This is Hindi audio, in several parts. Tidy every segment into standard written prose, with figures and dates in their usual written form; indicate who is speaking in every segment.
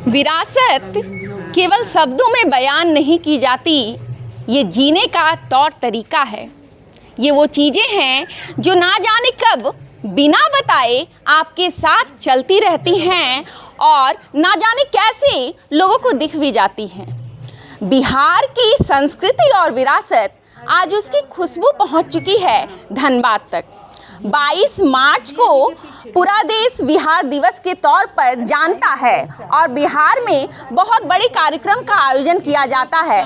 Speaker 1: विरासत केवल शब्दों में बयान नहीं की जाती, ये जीने का तौर तरीका है। ये वो चीज़ें हैं जो ना जाने कब बिना बताए आपके साथ चलती रहती हैं और ना जाने कैसे लोगों को दिख भी जाती हैं। बिहार की संस्कृति और विरासत आज उसकी खुशबू पहुंच चुकी है धनबाद तक। 22 मार्च को पूरा देश बिहार दिवस के तौर पर जानता है और बिहार में बहुत बड़े कार्यक्रम का आयोजन किया जाता है।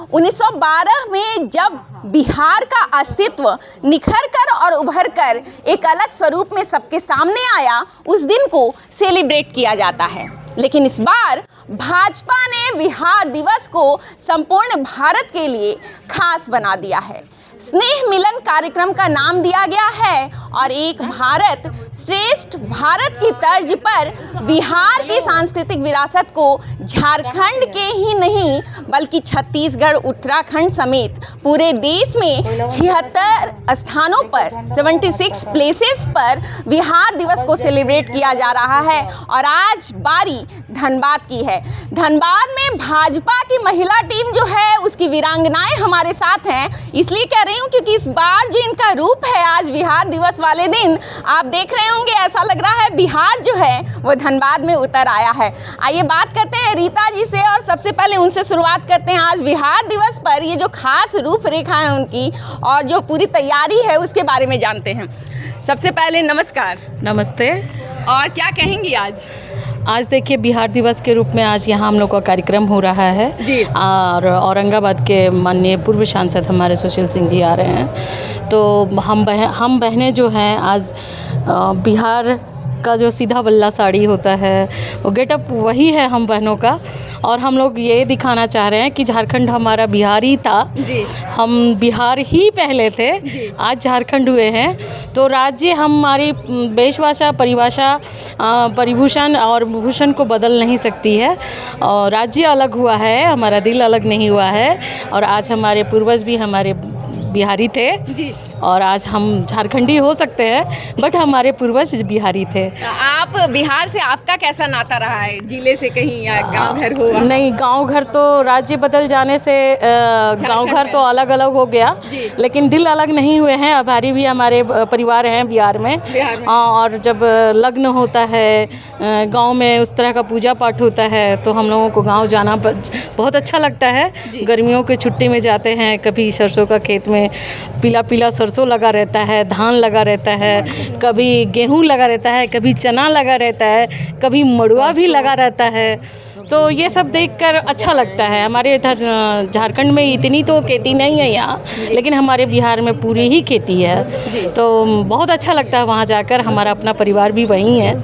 Speaker 1: 1912 में जब बिहार का अस्तित्व निखर कर और उभर कर एक अलग स्वरूप में सबके सामने आया, उस दिन को सेलिब्रेट किया जाता है। लेकिन इस बार भाजपा ने बिहार दिवस को संपूर्ण भारत के लिए खास बना दिया है। स्नेह मिलन कार्यक्रम का नाम दिया गया है और एक भारत श्रेष्ठ भारत की तर्ज पर बिहार की सांस्कृतिक विरासत को झारखंड के ही नहीं बल्कि छत्तीसगढ़, उत्तराखंड समेत पूरे देश में 76 स्थानों पर 76 प्लेसेस पर बिहार दिवस को सेलिब्रेट किया जा रहा है। और आज बारी धनबाद की है। धनबाद में भाजपा की महिला टीम जो है उसकी वीरांगनाएं हमारे साथ हैं। इसलिए कह रही हूँ क्योंकि इस बार जो इनका रूप है आज बिहार दिवस वाले दिन, आप देख रहे होंगे, ऐसा लग रहा है बिहार जो है वो धनबाद में उतर आया है। आइए बात करते हैं रीता जी से और सबसे पहले उनसे शुरुआत करते हैं। आज बिहार दिवस पर ये जो खास रूपरेखा है उनकी और जो पूरी तैयारी है उसके बारे में जानते हैं। सबसे पहले नमस्कार।
Speaker 2: नमस्ते।
Speaker 1: और क्या कहेंगी
Speaker 2: आज देखिए बिहार दिवस के रूप में आज यहाँ हम लोग का कार्यक्रम हो रहा है
Speaker 1: जी।
Speaker 2: और औरंगाबाद के माननीय पूर्व सांसद हमारे सुशील सिंह जी आ रहे हैं। तो हम बहनें जो हैं आज बिहार का जो सीधा बल्ला साड़ी होता है वो गेटअप वही है हम बहनों का। और हम लोग ये दिखाना चाह रहे हैं कि झारखंड हमारा बिहार ही था
Speaker 1: जी।
Speaker 2: हम बिहार ही पहले थे, आज झारखंड हुए हैं। तो राज्य हमारी वेशभाषा, परिभाषा, परिभूषण और भूषण को बदल नहीं सकती है। और राज्य अलग हुआ है, हमारा दिल अलग नहीं हुआ है। और आज हमारे पूर्वज भी हमारे बिहारी थे और आज हम झारखंडी हो सकते हैं बट हमारे पूर्वज बिहारी थे।
Speaker 1: आप बिहार से आपका कैसा नाता रहा है? जिले से कहीं या गांव घर हो?
Speaker 2: नहीं, गांव घर तो राज्य बदल जाने से गांव घर तो अलग अलग हो गया, लेकिन दिल अलग नहीं हुए हैं। अभारी भी हमारे परिवार हैं बिहार में। और जब लग्न होता है गांव में, उस तरह का पूजा पाठ होता है तो हम लोगों को गाँव जाना बहुत अच्छा लगता है। गर्मियों की छुट्टी में जाते हैं, कभी सरसों का खेत में पीला पीला सरसों लगा रहता है, धान लगा रहता है, कभी गेहूं लगा रहता है, कभी चना लगा रहता है, कभी मड़ुआ भी लगा रहता है। तो ये सब देखकर अच्छा लगता है। हमारे झारखंड में इतनी तो खेती नहीं है यहाँ, लेकिन हमारे बिहार में पूरी ही खेती है। तो बहुत अच्छा लगता है वहाँ जाकर, हमारा अपना परिवार भी वहीं है।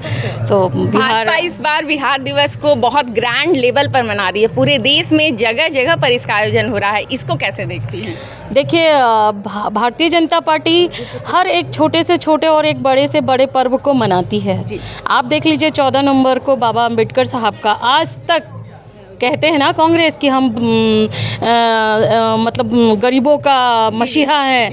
Speaker 2: तो
Speaker 1: भाजपा इस बार बिहार दिवस को बहुत ग्रैंड लेवल पर मना रही है, पूरे देश में जगह जगह पर इसका आयोजन हो रहा है, इसको कैसे देखती हैं?
Speaker 2: देखिए, भारतीय जनता पार्टी हर एक छोटे से छोटे और एक बड़े से बड़े पर्व को मनाती है। आप देख लीजिए 14 नवंबर को बाबा अंबेडकर साहब का, आज तक कहते हैं ना कांग्रेस कि हम मतलब गरीबों का मसीहा हैं,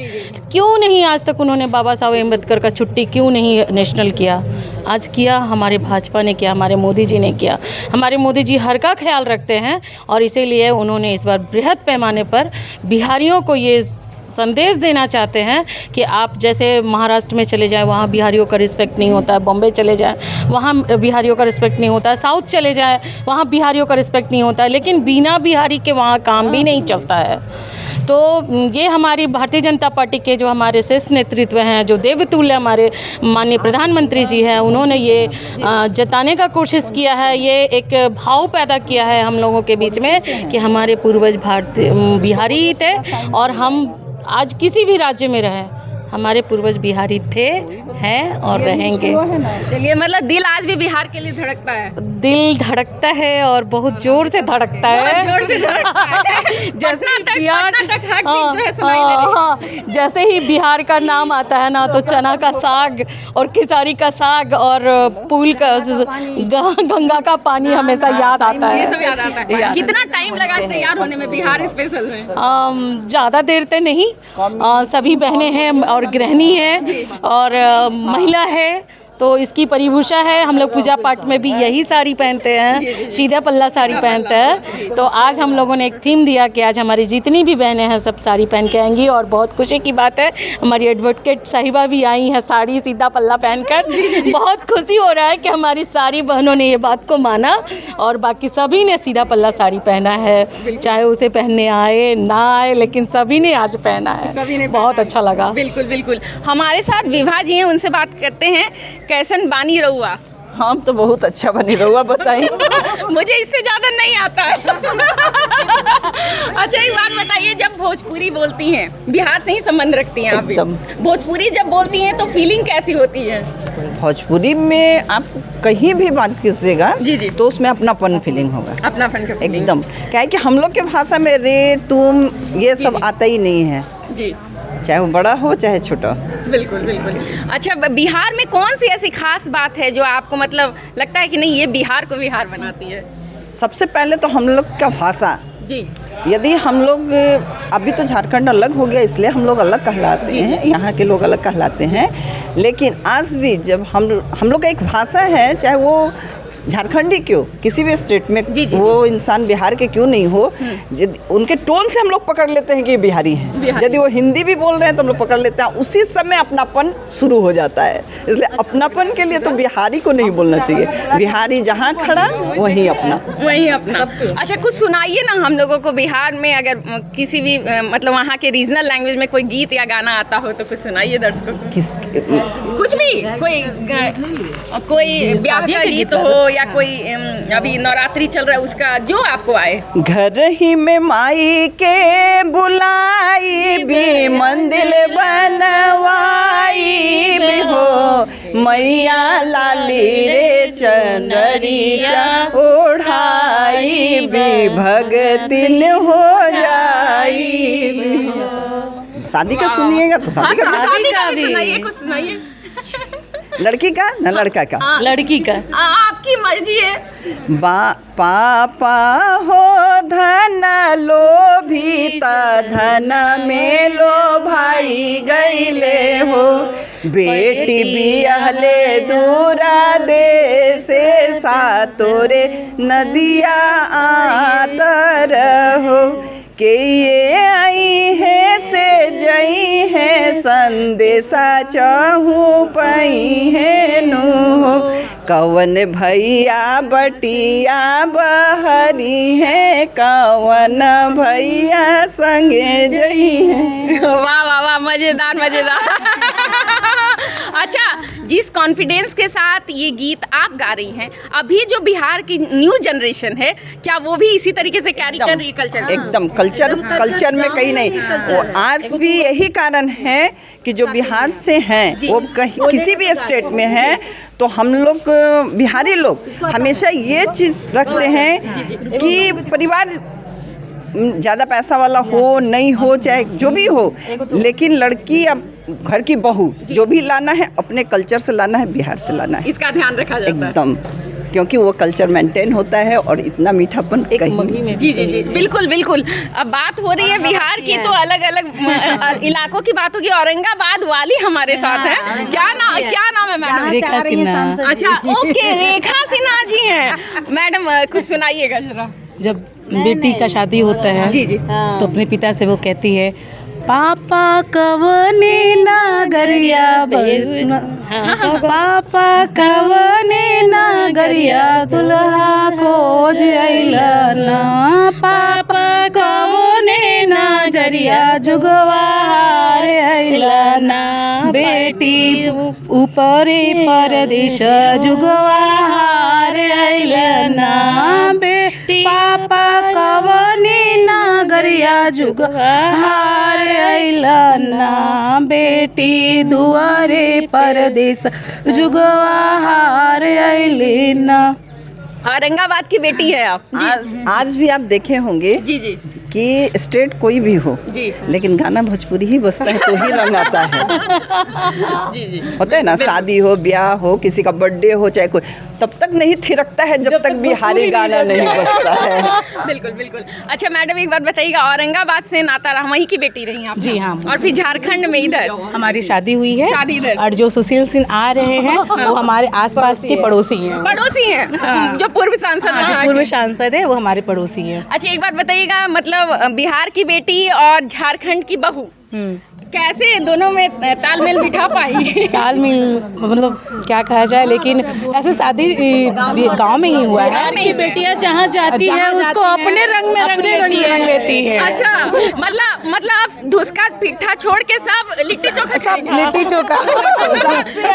Speaker 2: क्यों नहीं आज तक उन्होंने बाबा साहब अम्बेडकर का छुट्टी क्यों नहीं नेशनल किया? आज किया, हमारे भाजपा ने किया, हमारे मोदी जी ने किया। हमारे मोदी जी हर का ख्याल रखते हैं और इसीलिए उन्होंने इस बार बृहद पैमाने पर बिहारियों को ये संदेश देना चाहते हैं कि आप जैसे महाराष्ट्र में चले जाएं, वहाँ बिहारियों का रिस्पेक्ट नहीं होता है, बॉम्बे चले जाएं, वहाँ बिहारियों का रिस्पेक्ट नहीं होता है, साउथ चले जाएं, वहाँ बिहारियों का रिस्पेक्ट नहीं होता है, लेकिन बिना बिहारी के वहाँ काम भी नहीं चलता है। तो ये हमारी भारतीय जनता पार्टी के जो हमारे शीर्ष नेतृत्व हैं, जो देवतुल्य हमारे माननीय प्रधानमंत्री जी हैं, उन्होंने ये जताने का कोशिश किया है, ये एक भाव पैदा किया है हम लोगों के बीच में कि हमारे पूर्वज बिहारी ही थे और हम आज किसी भी राज्य में रहें, हमारे पूर्वज बिहारी थे, हैं और रहेंगे।
Speaker 1: चलिए, मतलब दिल आज भी बिहार के लिए धड़कता है?
Speaker 2: दिल धड़कता है और बहुत जोर से धड़कता है।
Speaker 1: जोर से धड़कता है।
Speaker 2: जैसे ही बिहार का नाम आता है ना तो चना का साग और खिचड़ी का साग और पुल का गंगा का पानी हमेशा याद आता है।
Speaker 1: ये सब याद आता है। कितना टाइम लगा तैयार होने में बिहार स्पेशल में?
Speaker 2: ज़्यादा देर तो नहीं, सभी बहनें हैं और गृहिणी है और महिला है तो इसकी परिभाषा है, हम लोग पूजा पाठ में भी यही साड़ी पहनते हैं, सीधा पल्ला साड़ी पहनते हैं। तो आज हम लोगों ने एक थीम दिया कि आज हमारी जितनी भी बहनें हैं सब साड़ी पहन के आएंगी, और बहुत खुशी की बात है हमारी एडवोकेट साहिबा भी आई हैं साड़ी सीधा पल्ला पहनकर। बहुत खुशी हो रहा है कि हमारी सारी बहनों ने ये बात को माना और बाकी सभी ने सीधा पल्ला साड़ी पहना है, चाहे उसे पहनने आए ना आए, लेकिन सभी ने आज पहना है। बहुत अच्छा लगा।
Speaker 1: बिल्कुल बिल्कुल। हमारे साथ विभा जी हैं, उनसे बात करते हैं। कैसन बानी रहुआ?
Speaker 3: हम तो बहुत अच्छा बनी रहुआ, बताइए।
Speaker 1: मुझे इससे ज़्यादा नहीं आता है। अच्छा एक बात बताइए, जब भोजपुरी बोलती हैं, बिहार से ही संबंध रखती हैं आप भी,
Speaker 3: एकदम।
Speaker 1: भोजपुरी जब बोलती हैं तो फीलिंग कैसी होती है?
Speaker 3: भोजपुरी में आप कहीं भी बात कीजिएगा
Speaker 1: जी जी।
Speaker 3: तो उसमें अपनापन फीलिंग होगा,
Speaker 1: अपना फन का feeling।
Speaker 3: एकदम। क्या है कि हम लोग के भाषा में रे तुम ये सब आता ही नहीं है,
Speaker 1: जी
Speaker 3: चाहे वो बड़ा हो चाहे छोटा हो।
Speaker 1: बिल्कुल बिल्कुल। अच्छा बिहार में कौन सी ऐसी खास बात है जो आपको मतलब लगता है कि नहीं ये बिहार को बिहार बनाती है?
Speaker 3: सबसे पहले तो हम लोग का भाषा,
Speaker 1: जी
Speaker 3: यदि हम लोग, अभी तो झारखंड अलग हो गया इसलिए हम लोग अलग कहलाते हैं, यहाँ के लोग अलग कहलाते हैं, लेकिन आज भी जब हम लोग का एक भाषा है, चाहे वो झारखंडी क्यों, किसी भी स्टेट में
Speaker 1: जी, जी,
Speaker 3: वो इंसान बिहार के क्यों नहीं हो, उनके टोन से हम लोग पकड़ लेते हैं कि ये बिहारी हैं। यदि वो हिंदी भी बोल रहे हैं तो हम लोग पकड़ लेते हैं, उसी समय अपनापन शुरू हो जाता है। इसलिए अपनापन के लिए तो बिहारी को नहीं बोलना चाहिए, बिहारी जहाँ खड़ा वहीं अपना,
Speaker 1: वही अपना। अच्छा कुछ सुनाइए ना हम लोगों को, बिहार में अगर किसी भी मतलब वहाँ के रीजनल लैंग्वेज में कोई गीत या गाना आता हो तो कुछ सुनाइए दर्शकों को। कुछ भी, कोई ब्याह का गीत हो या कोई अभी नवरात्रि चल रहा है उसका, जो आपको आए।
Speaker 3: घर ही में माई के बुलाई भी, मंदिर बनवाई भी हो, मैया लाली रे चंदरिया ओढ़ाई भी, भगतिन हो जाई भी। शादी का सुनिएगा तो शादी का
Speaker 1: शादी का भी सुनाइए, कुछ सुनाइए।
Speaker 3: लड़की का ना लड़का का?
Speaker 2: लड़की का।
Speaker 1: आपकी मर्जी है।
Speaker 3: पापा हो धन लोभी त धन में लो भाई गईले हो, बेटी बियाहले दूरा दे से सातोरे नदिया आतर हो, के ये आई है से जई है संदेशा चाहूँ पई है नु, कवन भैया बटिया बहरी है, कवन भैया संगे जई है।
Speaker 1: वाह वाह वाह, मजेदार मजेदार। अच्छा जिस कॉन्फिडेंस के साथ ये गीत आप गा रही हैं, अभी जो बिहार की न्यू जनरेशन है क्या वो भी इसी तरीके से कैरी कर रही है कल्चर?
Speaker 3: एकदम कल्चर में कहीं नहीं। वो आज भी यही कारण है कि जो बिहार से हैं वो कहीं किसी भी स्टेट में हैं, तो हम लोग बिहारी लोग हमेशा ये चीज़ रखते हैं कि परिवार ज़्यादा पैसा वाला हो नहीं हो चाहे जो भी हो, लेकिन लड़की अब घर की बहू जो भी लाना है अपने कल्चर से लाना है, बिहार से लाना है,
Speaker 1: इसका ध्यान रखा जाता है
Speaker 3: एकदम, क्योंकि वो कल्चर मेंटेन होता है और इतना मीठापन कहीं।
Speaker 1: जी जी जी बिल्कुल बिल्कुल। अब बात हो रही है बिहार की तो अलग अलग इलाकों की बात होगी। औरंगाबाद वाली हमारे साथ है, क्या नाम है मैडम?
Speaker 2: रेखा सिन्हा।
Speaker 1: अच्छा ओके, रेखा सिन्हा जी हैं। मैडम कुछ सुनाइएगा जरा।
Speaker 2: जब बेटी का शादी होता है
Speaker 1: जी जी
Speaker 2: तो अपने पिता से वो कहती है, पापा कवने नागरिया पापा कवने नागरिया दुल्हा खोज अइला ना, पापा कवने नजरिया जुगवा हार अइला ना, बेटी ऊपरे परदेश जुगवा हार अइला ना, बेटी पापा कवने नागरिया जुगवा हार अइला ना, बेटी दुआरे परदेश जुगवा हार अइले ना।
Speaker 1: औरंगाबाद की बेटी है आप।
Speaker 3: आज भी आप देखे होंगे
Speaker 1: जी जी
Speaker 3: कि स्टेट कोई भी हो
Speaker 1: जी
Speaker 3: लेकिन गाना भोजपुरी ही बजता है तो ही रंग आता है।
Speaker 1: जी जी
Speaker 3: होता है ना, शादी हो, ब्याह हो, किसी का बर्थडे हो, चाहे कोई, तब तक नहीं थिरकता है जब तक बिहारी गाना नहीं बजता है।
Speaker 1: बिल्कुल बिल्कुल। अच्छा मैडम एक बात बताइएगा, औरंगाबाद से नाता रहा, वहीं की बेटी रही आप?
Speaker 4: जी हाँ।
Speaker 1: और फिर झारखंड में इधर
Speaker 4: हमारी शादी हुई है।
Speaker 1: शादी इधर।
Speaker 4: और जो सुशील सिंह आ रहे हैं वो हमारे आसपास के पड़ोसी हैं।
Speaker 1: पड़ोसी हैं जो पूर्व सांसद
Speaker 4: हाँ,
Speaker 1: वहाँ
Speaker 4: जो पूर्व
Speaker 1: के।
Speaker 4: सांसद है वो हमारे पड़ोसी हैं।
Speaker 1: अच्छा एक बात बताइएगा, मतलब बिहार की बेटी और झारखंड की बहू कैसे दोनों में तालमेल बिठा पाई?
Speaker 4: तालमेल मतलब क्या कहा जाए, लेकिन ऐसे शादी गांव में ही हुआ है।
Speaker 2: की बेटियां जहाँ जाती है उसको अपने रंग में रंग
Speaker 4: लेती है।
Speaker 1: अच्छा मतलब आप धुसका पिट्ठा छोड़ के सब लिट्टी चोखा
Speaker 4: सब लिट्टी चोखा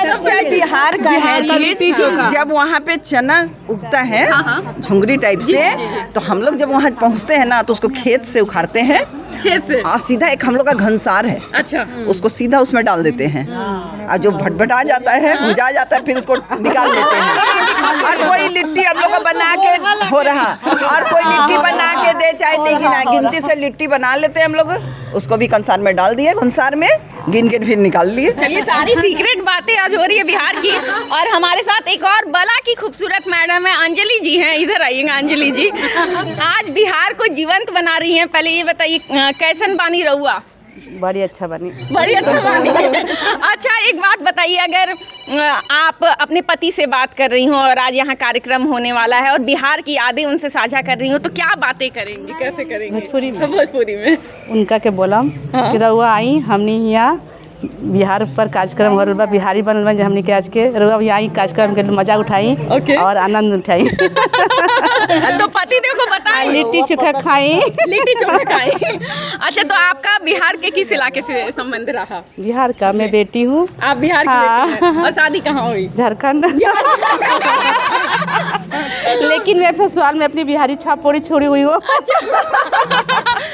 Speaker 3: सबसे बिहार का है
Speaker 4: लिट्टी चोखा।
Speaker 3: जब वहाँ पे चना उगता है झुंगरी टाइप से, तो हम लोग जब वहाँ पहुँचते हैं ना तो उसको खेत से उखाड़ते हैं
Speaker 1: खेत से।
Speaker 3: और सीधा एक हम लोग का घनसार है,
Speaker 1: अच्छा
Speaker 3: उसको सीधा उसमें डाल देते हैं और जो भटभटा जाता है, भुजा जाता है, फिर उसको निकाल लेते हैं। और कोई लिट्टी हम लोग का बना के हो रहा, और कोई लिट्टी बना के दे, चाहे गिनती से लिट्टी बना लेते हैं हम लोग, उसको भी कंसार में डाल दिए, घनसार में गिन के फिर निकाल लिए।
Speaker 1: चलिए सारी सीक्रेट बातें आज हो रही है बिहार की। और हमारे साथ एक और बला की खूबसूरत मैडम है, अंजलि जी हैं, इधर आइएगा अंजलि जी। आज बिहार को जीवंत बना रही हैं। पहले ये बताइए कैसन बानी रहुआ?
Speaker 4: बड़ी अच्छा बनी।
Speaker 1: बड़ी अच्छा बानी। अच्छा एक बात बताइए, अगर आप अपने पति से बात कर रही हो और आज यहाँ कार्यक्रम होने वाला है और बिहार की यादें उनसे साझा कर रही हो, तो क्या बातें करेंगी, कैसे करेंगी?
Speaker 4: भोजपुरी में।
Speaker 1: भोजपुरी में।
Speaker 4: उनका के बोलम कि रउआ आई, हमने यहाँ बिहार पर कार्यक्रम हो रहा बा, बिहारी बनल बा, हमने के आज के रउआ भी आई कार्यक्रम के मजा उठाई और आनंद उठाई।
Speaker 1: तो पतिदेव को बताएं,
Speaker 4: लिट्टी चोखा खाई।
Speaker 1: लिट्टी चोखा खाएं। अच्छा तो आपका बिहार के किस इलाके से संबंध रहा?
Speaker 4: बिहार का मैं बेटी हूँ।
Speaker 1: आप बिहार की बेटी हैं। और शादी कहाँ हुई?
Speaker 4: झारखंड। लेकिन मैं ससुराल में अपनी बिहारी छाप पूरी छोड़ी हुई हो।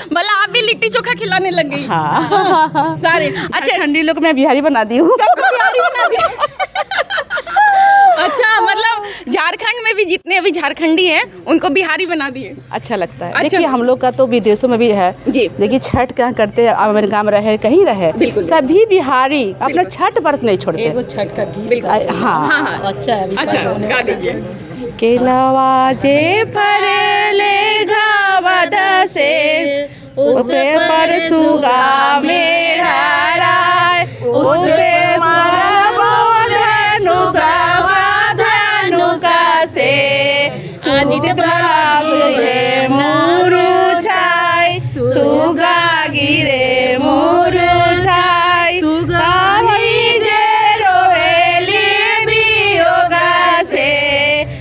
Speaker 1: मतलब आप भी लिट्टी चोखा खिलाने लग गई?
Speaker 4: हाँ।
Speaker 1: सारे। अच्छा
Speaker 4: ठंडी लोग मैं बिहारी बना दी हूँ।
Speaker 1: सबको बिहारी बना दिया। अच्छा मतलब झारखंड में भी जितने अभी झारखंडी हैं उनको बिहारी बना दिए।
Speaker 4: अच्छा लगता है।
Speaker 1: अच्छा।
Speaker 4: देखिए हम लोग का तो विदेशों में भी है
Speaker 1: जी।
Speaker 4: देखिए छठ क्या करते हैं, अमेरिका में रहे कहीं रहे,
Speaker 1: बिल्कुल।
Speaker 4: सभी बिहारी अपना छठ व्रत नहीं छोड़ते।
Speaker 2: छठ का गीत।
Speaker 1: बिल्कुल।
Speaker 4: हाँ
Speaker 1: हाँ हाँ
Speaker 2: अच्छा है।
Speaker 1: अच्छा गा दीजिए।
Speaker 4: केलावा जे परेले घावद से उसपे पर सुगा मेरा राय, उसपे धनुका से सुजित गिरे मुरुझाई, सुगा गिरे मुरुझाई, सुगाही जे रोवेली बियोगा से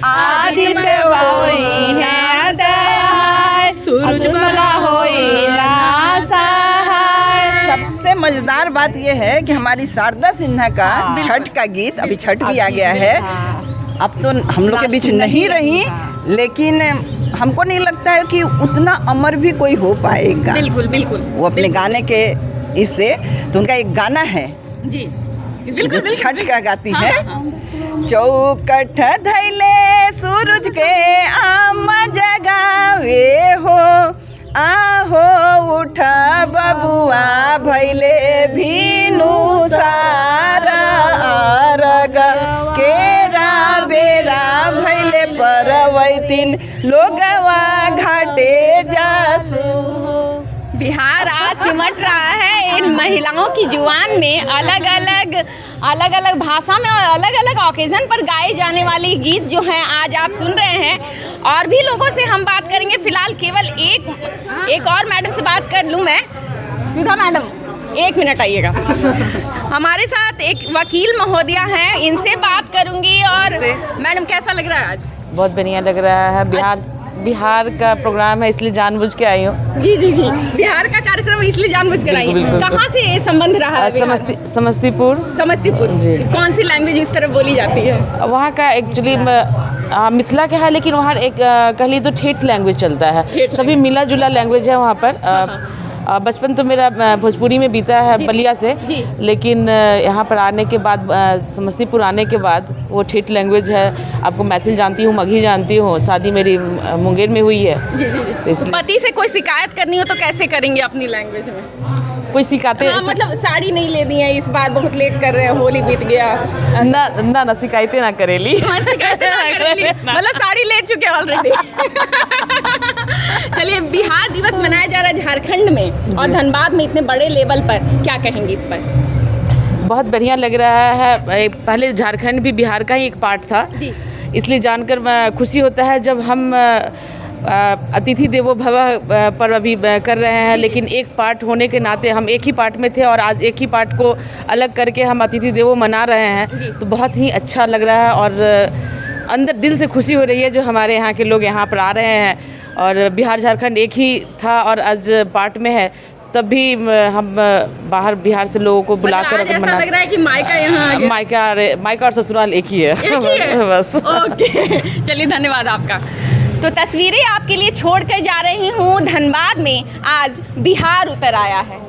Speaker 4: आदित्य होई है दहाय, सूरज मला होई ना सहाय।
Speaker 3: सबसे मजेदार बात यह है कि हमारी शारदा सिन्हा का छठ का गीत, अभी छठ भी आ गया है, अब तो हम लोग के बीच नहीं रही, लेकिन हमको नहीं लगता है कि उतना अमर भी कोई हो पाएगा।
Speaker 1: बिल्कुल बिल्कुल।
Speaker 3: वो अपने गाने के इससे, तो उनका एक गाना है
Speaker 1: जी
Speaker 3: जो छठ का गाती है, चौकठ धैले सूरज के आम जगावे हो, आहो उठा बबुआ भैले भीनु सारा आरग केरा बेरा भैले परवैतिन लोगवा घाटे जासु।
Speaker 1: बिहार आज सिमट रहा है इन महिलाओं की जुबान में अलग अलग भाषा में और अलग अलग ओकेजन पर गाए जाने वाली गीत जो हैं आज आप सुन रहे हैं। और भी लोगों से हम बात करेंगे, फिलहाल केवल एक और मैडम से बात कर लूँ मैं। सुधा मैडम एक मिनट आइएगा। हमारे साथ एक वकील महोदया हैं, इनसे बात करूँगी। और मैडम कैसा लग रहा है आज?
Speaker 5: बहुत बढ़िया लग रहा है। बिहार का प्रोग्राम है इसलिए जानबूझ के आई हूँ।
Speaker 1: जी जी जी, बिहार का कार्यक्रम इसलिए जानबूझ कर आई हैं। कहाँ से संबंध रहा है?
Speaker 5: समस्तीपुर।
Speaker 1: समस्तीपुर जी। कौन सी लैंग्वेज इस तरफ बोली जाती है?
Speaker 5: वहाँ का एक्चुअली मिथिला का है, लेकिन वहाँ एक कह ली तो ठेठ लैंग्वेज चलता है। सभी मिला जुला लैंग्वेज है वहाँ पर। बचपन तो मेरा भोजपुरी में बीता है बलिया से, लेकिन यहाँ पर आने के बाद, समस्तीपुर आने के बाद, वो ठेठ लैंग्वेज है। आपको मैथिल जानती हूँ, मगही जानती हूँ, शादी मेरी मुंगेर में हुई है।
Speaker 1: तो पति से कोई शिकायत करनी हो तो कैसे करेंगे अपनी लैंग्वेज में?
Speaker 5: कोई सिखाते
Speaker 1: मतलब साड़ी नहीं लेनी है इस बार, बहुत लेट कर रहे हैं, होली बीत गया,
Speaker 5: ना शिकायतें ना करेली।
Speaker 1: मतलब साड़ी ले चुके ऑलरेडी। चलिए, बिहार दिवस मनाया जा रहा है झारखंड में और धनबाद में इतने बड़े लेवल पर, क्या कहेंगे इस पर?
Speaker 5: बहुत बढ़िया लग रहा है। पहले झारखंड भी बिहार का ही एक पार्ट था, इसलिए जानकर खुशी होता है जब हम अतिथि देवो भव पर अभी कर रहे हैं, लेकिन एक पार्ट होने के नाते हम एक ही पार्ट में थे और आज एक ही पार्ट को अलग करके हम अतिथि देवो मना रहे हैं, तो बहुत ही अच्छा लग रहा है और अंदर दिल से खुशी हो रही है जो हमारे यहाँ के लोग यहाँ पर आ रहे हैं। और बिहार झारखंड एक ही था और आज पार्ट में है, तब भी हम बाहर बिहार से लोगों को बुलाकर
Speaker 1: ऐसा लग रहा है कि मायका यहाँ आ गया।
Speaker 5: मायका और ससुराल एक ही है। बस।
Speaker 1: ओके, चलिए धन्यवाद आपका। तो तस्वीरें आपके लिए छोड़ कर जा रही हूँ। धनबाद में आज बिहार उतर आया है।